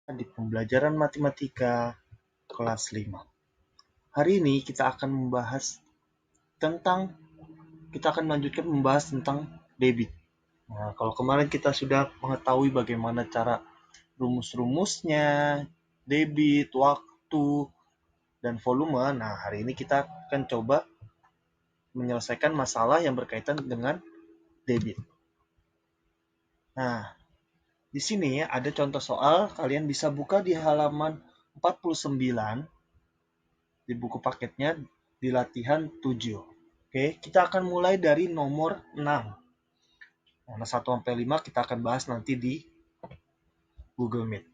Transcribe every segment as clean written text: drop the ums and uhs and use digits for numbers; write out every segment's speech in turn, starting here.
Di pembelajaran matematika kelas 5. Hari ini kita akan melanjutkan membahas tentang debit. Nah, kalau kemarin kita sudah mengetahui bagaimana cara rumus-rumusnya, debit, waktu, dan volume. Nah, hari ini kita akan coba menyelesaikan masalah yang berkaitan dengan debit. Nah, di sini ada contoh soal, kalian bisa buka di halaman 49 di buku paketnya di latihan 7. Oke, kita akan mulai dari nomor 6. Nah, 1 sampai 5 kita akan bahas nanti di Google Meet.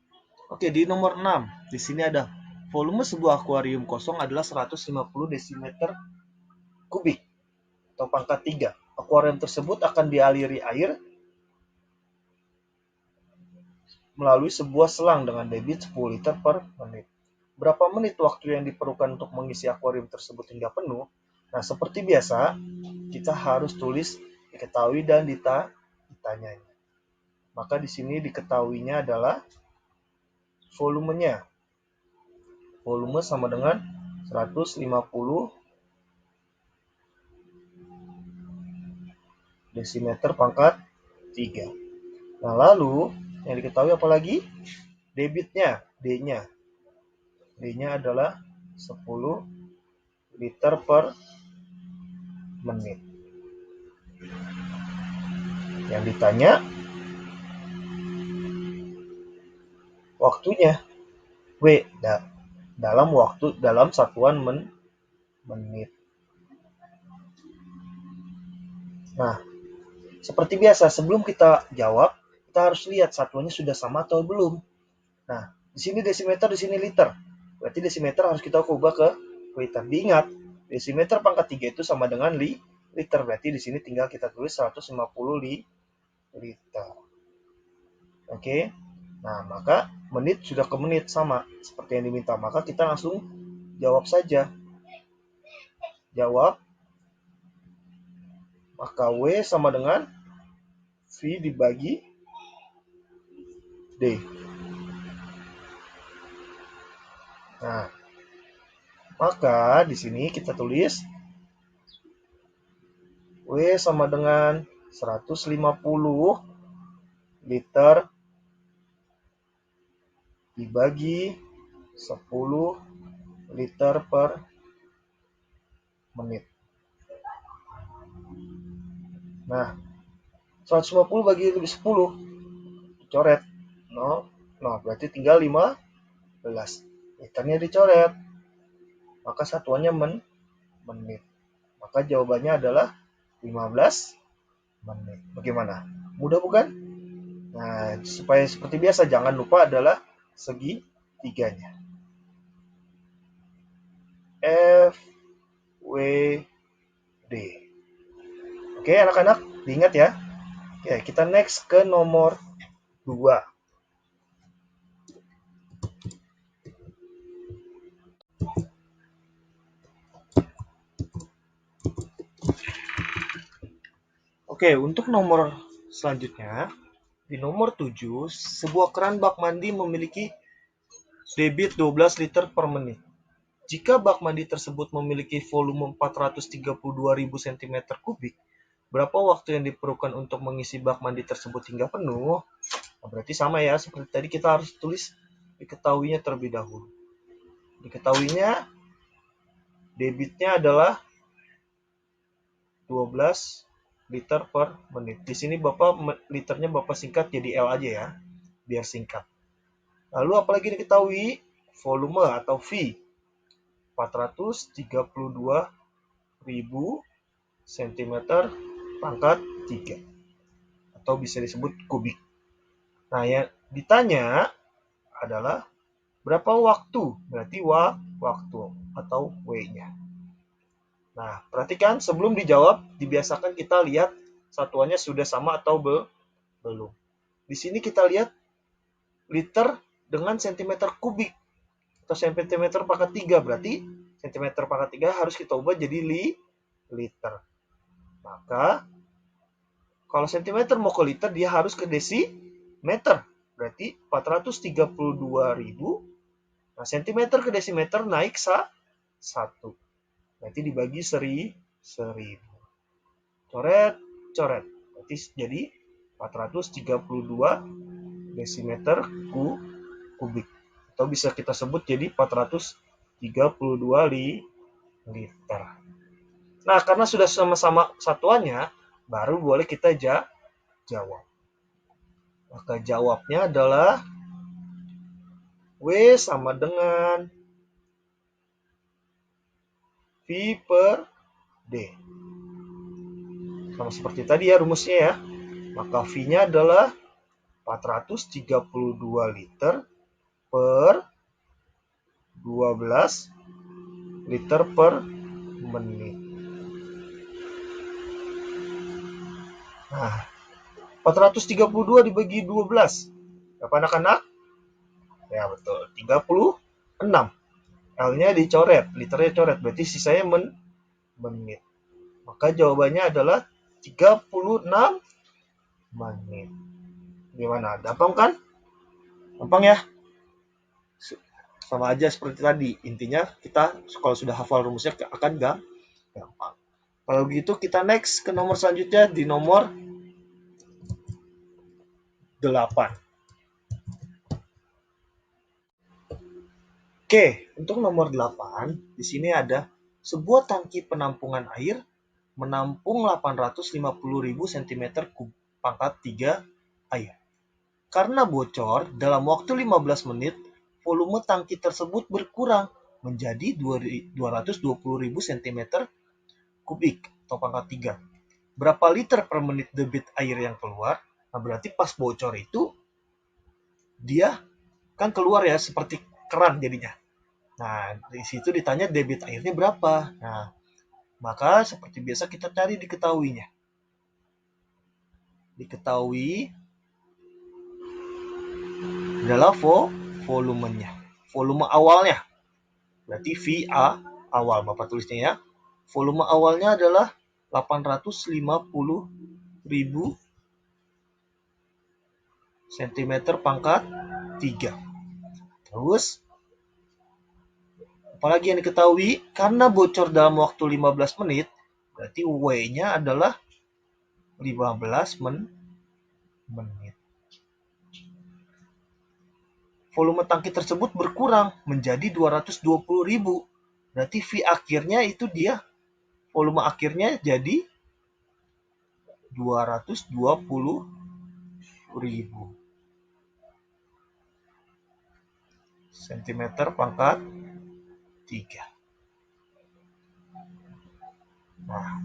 Oke, di nomor 6, di sini ada volume sebuah akuarium kosong adalah 150 desimeter kubik atau pangkat 3. Akuarium tersebut akan dialiri air melalui sebuah selang dengan debit 10 liter per menit. Berapa menit waktu yang diperlukan untuk mengisi akuarium tersebut hingga penuh? Nah, seperti biasa, kita harus tulis diketahui dan ditanyanya. Maka di sini diketahuinya adalah volumenya. Volume sama dengan 150 desimeter pangkat 3. Nah, lalu yang diketahui apa lagi? Debitnya, D-nya. D-nya adalah 10 liter per menit. Yang ditanya waktunya, W, dalam satuan menit. Nah, seperti biasa, sebelum kita jawab, kita harus lihat satuannya sudah sama atau belum. Nah, di sini desimeter, di sini liter. Berarti desimeter harus kita ubah ke liter. Diingat, desimeter pangkat 3 itu sama dengan liter. Berarti di sini tinggal kita tulis 150 liter. Oke. Nah, maka menit sudah ke menit sama seperti yang diminta. Maka kita langsung jawab saja. Jawab. Maka W sama dengan V dibagi D. Nah, maka di sini kita tulis W sama dengan 150 liter dibagi 10 liter per menit. Nah, 150 bagi 10 dicoret. Nah, berarti tinggal 15. Liternya dicoret. Maka satuannya menit. Maka jawabannya adalah 15 menit. Bagaimana? Mudah bukan? Nah, supaya seperti biasa, jangan lupa adalah segitiganya. F, W, D. Oke, anak-anak, diingat ya. Oke, kita next ke nomor 2. Oke, untuk nomor selanjutnya, di nomor 7, sebuah keran bak mandi memiliki debit 12 liter per menit. Jika bak mandi tersebut memiliki volume 432.000 cm3, berapa waktu yang diperlukan untuk mengisi bak mandi tersebut hingga penuh? Nah, berarti sama ya, seperti tadi kita harus tulis diketahuinya terlebih dahulu. Diketahuinya, debitnya adalah 12 liter per menit. Di sini liternya Bapak singkat jadi L aja ya, biar singkat. Lalu apalagi diketahui? Volume atau V. 432.000 cm pangkat 3. Atau bisa disebut kubik. Nah, yang ditanya adalah berapa waktu? Berarti waktu atau W-nya. Nah, perhatikan sebelum dijawab, dibiasakan kita lihat satuannya sudah sama atau belum. Di sini kita lihat liter dengan centimeter kubik atau centimeter pangkat 3. Berarti centimeter pangkat 3 harus kita ubah jadi liter. Maka, kalau centimeter mau ke liter, dia harus ke desimeter. berarti 432.000. Nah, sentimeter ke desimeter naik 1. Berarti dibagi 1000. Coret, coret. Berarti jadi 432 desimeter kubik. Atau bisa kita sebut jadi 432 liter. Nah, karena sudah sama-sama satuannya, baru boleh kita jawab. Maka jawabnya adalah W sama dengan V per D. Sama seperti tadi ya rumusnya ya. Maka V-nya adalah 432 liter per 12 liter per menit. Nah, 432 dibagi 12. Berapa anak-anak? Ya betul, 36. L-nya dicoret, liternya coret, berarti sisanya menit. Maka jawabannya adalah 36 menit. Gimana? Gampang kan? Gampang ya? Sama aja seperti tadi. Intinya kita kalau sudah hafal rumusnya akan gampang. Kalau gitu kita next ke nomor selanjutnya di nomor 8. Oke, untuk nomor 8, di sini ada sebuah tangki penampungan air menampung 850.000 cm3 pangkat 3 air. Karena bocor, dalam waktu 15 menit, volume tangki tersebut berkurang menjadi 220.000 cm3 atau pangkat 3. Berapa liter per menit debit air yang keluar? Nah, berarti pas bocor itu, dia kan keluar ya seperti keran jadinya. Nah, di situ ditanya debit airnya berapa. Nah, maka seperti biasa kita cari diketahuinya. Diketahui adalah volumenya. Volume awalnya. Berarti VA awal, Bapak tulisnya ya. Volume awalnya adalah 850.000 cm3. Terus apalagi yang diketahui, karena bocor dalam waktu 15 menit, berarti W-nya adalah 15 menit. Volume tangki tersebut berkurang menjadi 220.000. Berarti V akhirnya itu dia, volume akhirnya jadi 220.000 cm3. Nah,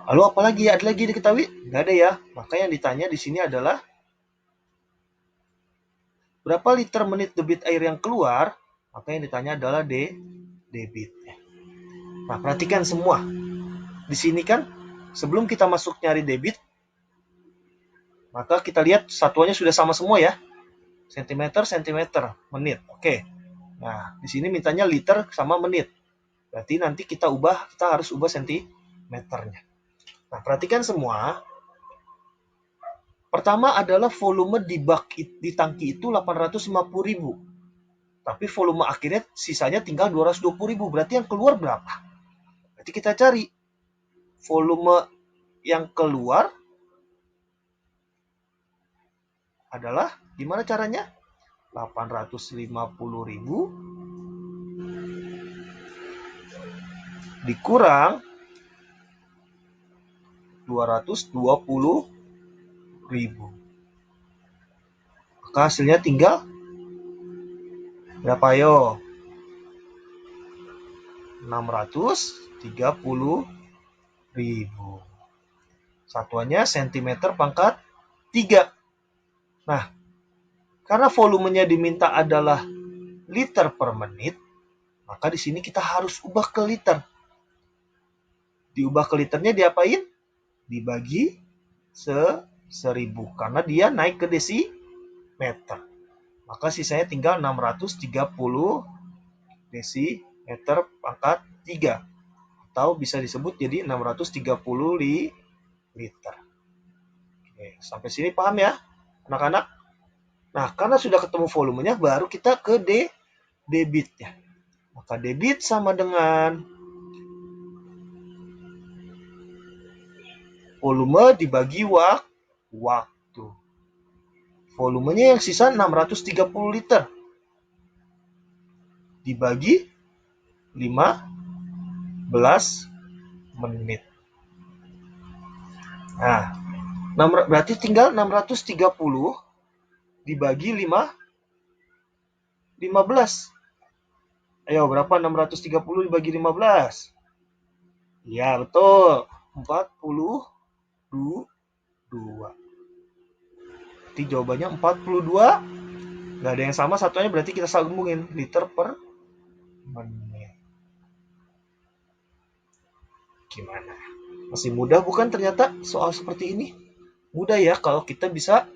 lalu apalagi ada lagi diketahui? Nggak ada ya. Maka yang ditanya di sini adalah berapa liter menit debit air yang keluar? Maka yang ditanya adalah debit. Nah, perhatikan semua. Di sini kan sebelum kita masuk nyari debit, maka kita lihat satuannya sudah sama semua ya. Sentimeter, menit. Oke. Nah, di sini mintanya liter sama menit. Berarti nanti kita harus ubah sentimeternya. Nah, perhatikan semua. Pertama adalah volume di tangki itu 850.000. Tapi volume akhirnya sisanya tinggal 220.000. Berarti yang keluar berapa? Berarti kita cari volume yang keluar adalah gimana caranya? 850.000 dikurang 220.000. Maka hasilnya tinggal berapa yo? 630.000. Satuannya cm3. Nah, karena volumenya diminta adalah liter per menit, maka di sini kita harus ubah ke liter. Diubah ke liternya diapain? Dibagi 1000 karena dia naik ke desimeter. Maka sisanya tinggal 630 desimeter pangkat 3. Atau bisa disebut jadi 630 liter. Oke, sampai sini paham ya, anak-anak? Nah, karena sudah ketemu volumenya, baru kita ke debitnya. Maka debit sama dengan volume dibagi waktu. Volumenya yang sisa 630 liter. Dibagi 15 menit. Nah, berarti tinggal 630 dibagi 15. Ayo, berapa 630 dibagi 15? Ya, betul. 42. Berarti jawabannya 42. Nggak ada yang sama satunya, berarti kita sambungin liter per menit. Gimana? Masih mudah bukan ternyata soal seperti ini? Mudah ya kalau kita bisa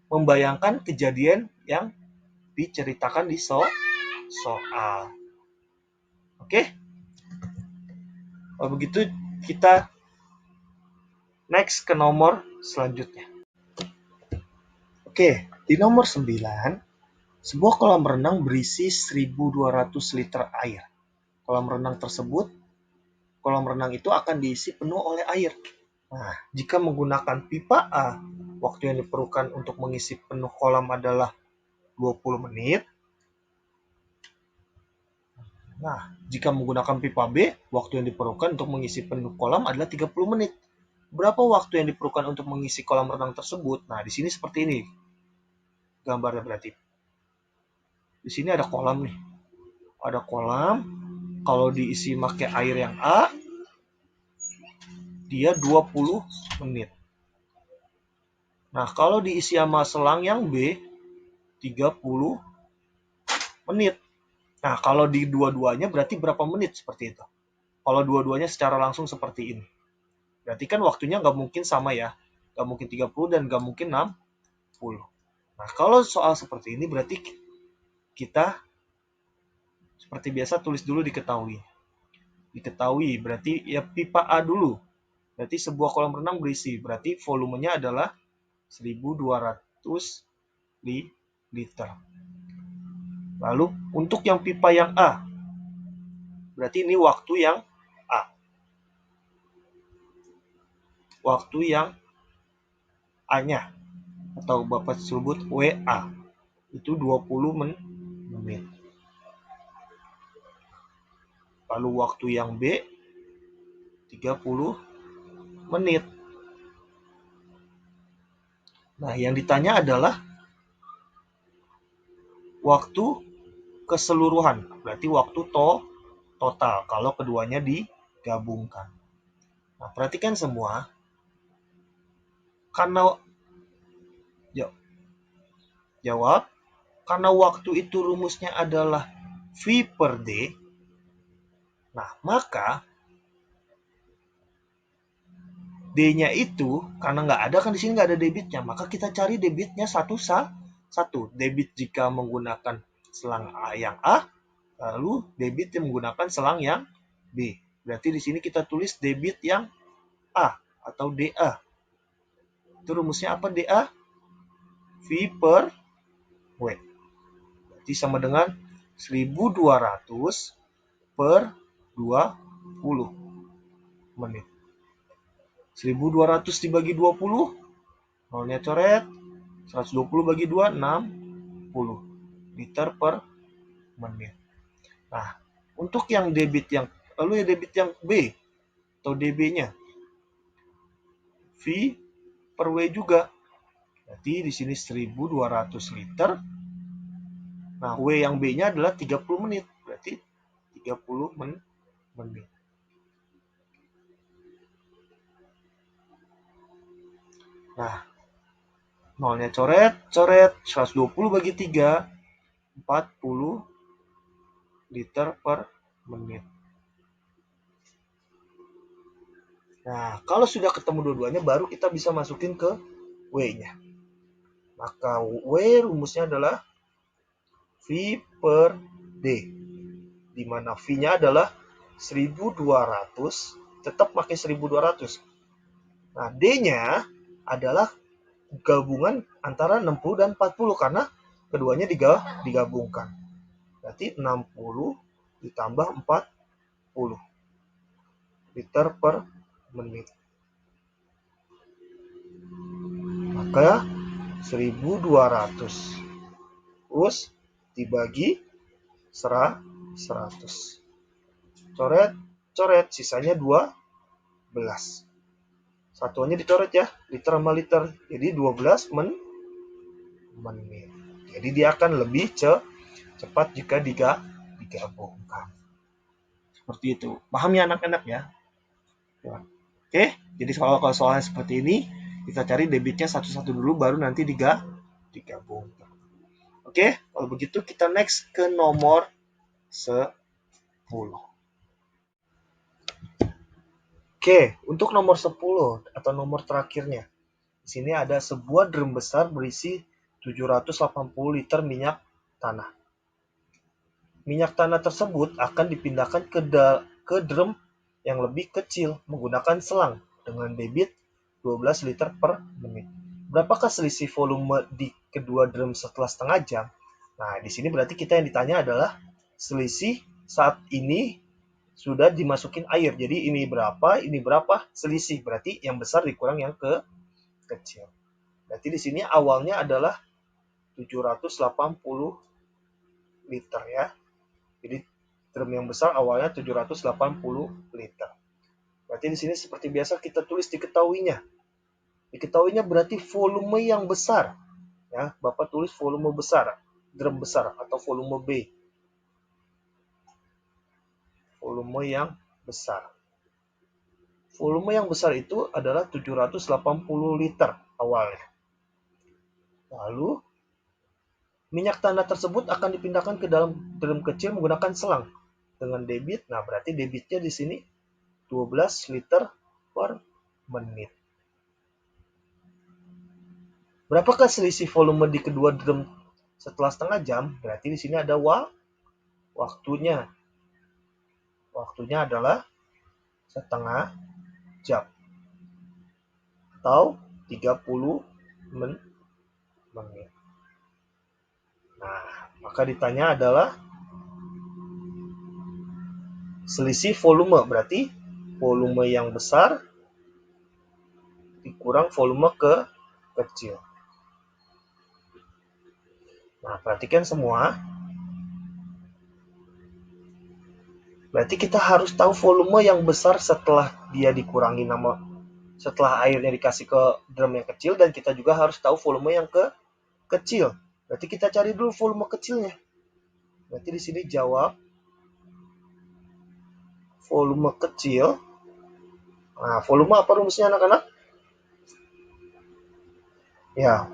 membayangkan kejadian yang diceritakan di soal. Oke? Kalau begitu kita next ke nomor selanjutnya. Oke, di nomor 9, sebuah kolam renang berisi 1.200 liter air. Kolam renang itu akan diisi penuh oleh air. Nah, jika menggunakan pipa A, waktu yang diperlukan untuk mengisi penuh kolam adalah 20 menit. Nah, jika menggunakan pipa B, waktu yang diperlukan untuk mengisi penuh kolam adalah 30 menit. Berapa waktu yang diperlukan untuk mengisi kolam renang tersebut? Nah, di sini seperti ini gambarnya berarti. Di sini ada kolam nih. Ada kolam, kalau diisi pakai air yang A, dia 20 menit. Nah, kalau diisi sama selang yang B, 30 menit. Nah, kalau di dua-duanya berarti berapa menit seperti itu? Kalau dua-duanya secara langsung seperti ini. Berarti kan waktunya nggak mungkin sama ya. Nggak mungkin 30 dan nggak mungkin 60. Nah, kalau soal seperti ini berarti kita seperti biasa tulis dulu diketahui. Diketahui berarti ya pipa A dulu. Berarti sebuah kolam renang berisi. Berarti volumenya adalah 1.200 liter. Lalu untuk yang pipa yang A, berarti ini waktu yang A. Waktu yang A-nya, atau Bapak sebut WA, itu 20 menit. Lalu waktu yang B, 30 menit. Nah, yang ditanya adalah waktu keseluruhan, berarti waktu total kalau keduanya digabungkan. Nah, perhatikan semua. Karena jawab, karena waktu itu rumusnya adalah V per D. Nah, maka D-nya itu karena nggak ada kan di sini nggak ada debitnya, maka kita cari debitnya satu. Debit jika menggunakan selang A yang A, lalu debit yang menggunakan selang yang B. Berarti di sini kita tulis debit yang A atau DA. Itu rumusnya apa DA? V per W. Berarti sama dengan 1.200 per 20 menit. 1.200 dibagi 20, nolnya coret. 120 bagi 2, 60 liter per menit. Nah, untuk yang debit yang, lalu ya debit yang B atau DB-nya, V per W juga. Berarti di sini 1.200 liter. Nah, W yang B-nya adalah 30 menit. Berarti 30 menit. Nah, nolnya coret. 120 bagi 3, 40 liter per menit. Nah, kalau sudah ketemu dua-duanya, baru kita bisa masukin ke W-nya. Maka W rumusnya adalah V per D, di mana V-nya adalah 1.200, tetap pakai 1.200. Nah, D-nya adalah gabungan antara 60 dan 40 karena keduanya digabungkan. Berarti 60 ditambah 40 liter per menit. Maka 1200. Terus dibagi 100. Coret, sisanya 12. Satuannya dicoret ya, liter sama liter. Jadi 12 menit. Jadi dia akan lebih cepat jika digabungkan. Seperti itu. Paham ya anak-anak ya? Oke, jadi kalau soalnya seperti ini, kita cari debitnya satu-satu dulu, baru nanti digabungkan. Oke, kalau begitu kita next ke nomor 10. Oke, untuk nomor 10 atau nomor terakhirnya. Di sini ada sebuah drum besar berisi 780 liter minyak tanah. Minyak tanah tersebut akan dipindahkan ke drum yang lebih kecil menggunakan selang dengan debit 12 liter per menit. Berapakah selisih volume di kedua drum setelah setengah jam? Nah, di sini berarti kita yang ditanya adalah selisih saat ini sudah dimasukin air. Jadi ini berapa, selisih. Berarti yang besar dikurang yang kecil. Berarti di sini awalnya adalah 780 liter ya. Jadi drum yang besar awalnya 780 liter. Berarti di sini seperti biasa kita tulis diketahuinya. Diketahuinya berarti volume yang besar. Ya, Bapak tulis volume besar, drum besar atau volume B. Volume yang besar. Volume yang besar itu adalah 780 liter awalnya. Lalu minyak tanah tersebut akan dipindahkan ke dalam drum kecil menggunakan selang dengan debit. Nah, berarti debitnya di sini 12 liter per menit. Berapakah selisih volume di kedua drum setelah setengah jam? Berarti di sini ada waktunya. Waktunya adalah setengah jam atau 30 menit. Nah, maka ditanya adalah selisih volume, berarti volume yang besar dikurang volume kecil. Nah, perhatikan semua. Berarti kita harus tahu volume yang besar setelah dia dikurangi setelah airnya dikasih ke drum yang kecil, dan kita juga harus tahu volume yang kecil. Berarti kita cari dulu volume kecilnya. Berarti di sini jawab volume kecil. Nah, volume apa rumusnya anak-anak? Ya,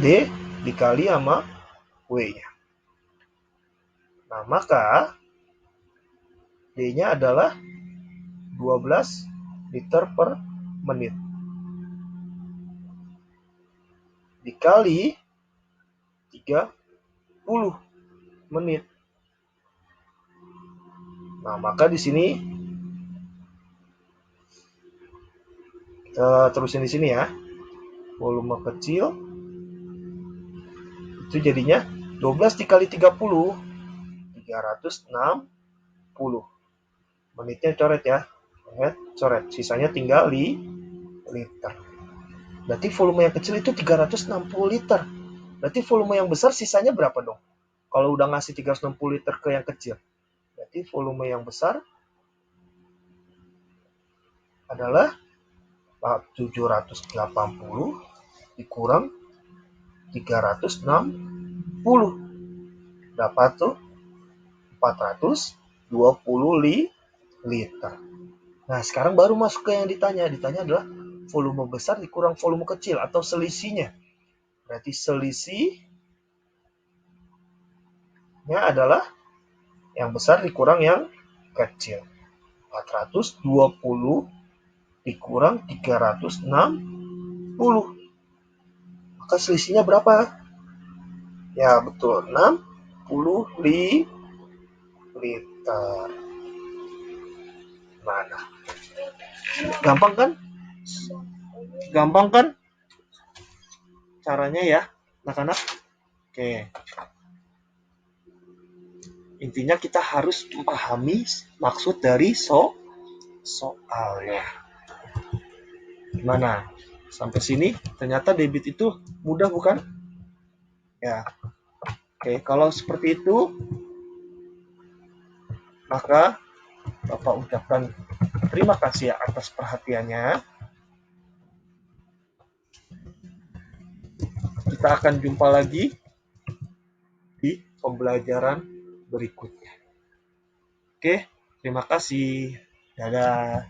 D dikali sama W-nya. Nah, maka D-nya adalah 12 liter per menit. Dikali 30 menit. Nah, maka di sini kita terusin di sini ya. Volume kecil itu jadinya 12 dikali 30, 360. Menitnya coret ya. Coret. Sisanya tinggal liter. Berarti volume yang kecil itu 360 liter. Berarti volume yang besar sisanya berapa dong? Kalau udah ngasih 360 liter ke yang kecil. Berarti volume yang besar adalah 780 dikurang 360. Berapa tuh? 420 liter. Nah, sekarang baru masuk ke yang ditanya. Ditanya adalah volume besar dikurang volume kecil atau selisihnya. Berarti selisihnya adalah yang besar dikurang yang kecil. 420 dikurang 360. Maka selisihnya berapa? Ya, betul. 60 liter. Mana? Gampang kan? Gampang kan caranya ya, anak-anak? Oke. Intinya kita harus memahami maksud dari soalnya. Gimana? Sampai sini ternyata debit itu mudah bukan? Ya. Oke, kalau seperti itu maka Bapak ucapkan terima kasih atas perhatiannya. Kita akan jumpa lagi di pembelajaran berikutnya. Oke, terima kasih. Dadah.